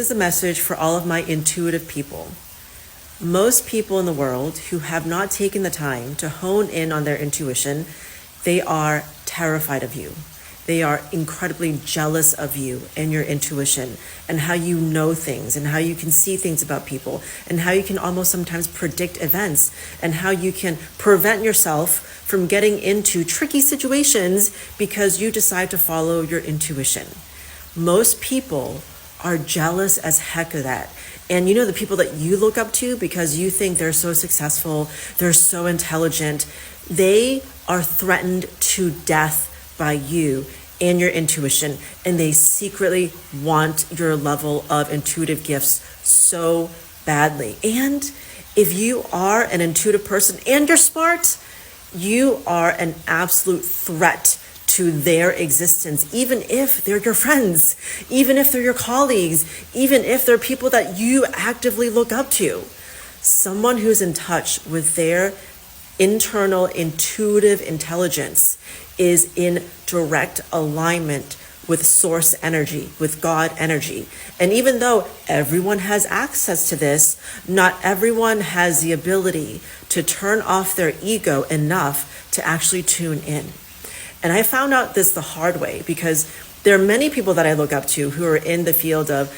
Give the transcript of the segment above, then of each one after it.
This is a message for all of my intuitive people. Most people in the world who have not taken the time to hone in on their intuition, they are terrified of you. They are incredibly jealous of you and your intuition and how you know things and how you can see things about people and how you can almost sometimes predict events and how you can prevent yourself from getting into tricky situations because you decide to follow your intuition. Most people are jealous as heck of that. And you know, the people that you look up to because you think they're so successful, they're so intelligent, they are threatened to death by you and your intuition, and they secretly want your level of intuitive gifts so badly. And if you are an intuitive person and you're smart, you are an absolute threat to their existence, even if they're your friends, even if they're your colleagues, even if they're people that you actively look up to. Someone who's in touch with their internal intuitive intelligence is in direct alignment with source energy, with God energy. And even though everyone has access to this, not everyone has the ability to turn off their ego enough to actually tune in. And I found out this the hard way because there are many people that I look up to who are in the field of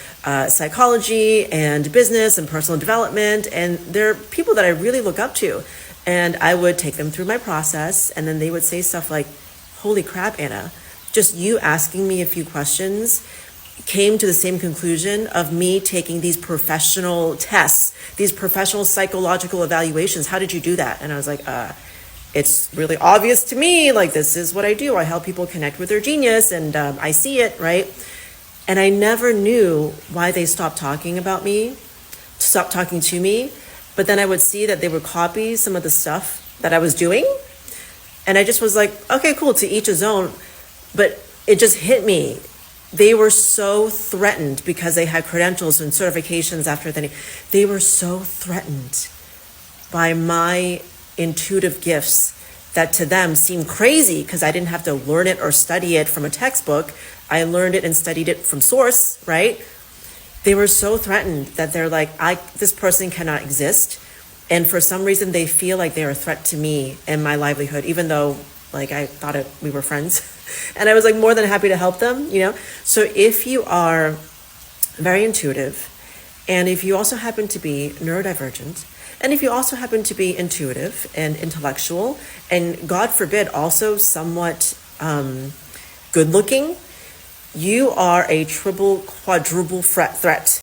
psychology and business and personal development. And they're people that I really look up to. And I would take them through my process and then they would say stuff like, holy crap, Anna, just you asking me a few questions came to the same conclusion of me taking these professional tests, these professional psychological evaluations. How did you do that? And I was like, it's really obvious to me, like this is what I do. I help people connect with their genius and I see it, right? And I never knew why they stopped talking about me, stopped talking to me. But then I would see that they would copy some of the stuff that I was doing. And I just was like, okay, cool, to each his own. But it just hit me. They were so threatened because they had credentials and certifications after that. They were so threatened by my intuitive gifts that to them seemed crazy because I didn't have to learn it or study it from a textbook. I learned it and studied it from source, right? They were so threatened that they're like, this person cannot exist. And for some reason, they feel like they're a threat to me and my livelihood, even though like I thought we were friends. And I was like more than happy to help them, you know? So if you are very intuitive, and if you also happen to be neurodivergent, and if you also happen to be intuitive and intellectual, and God forbid, also somewhat good looking, you are a triple, quadruple threat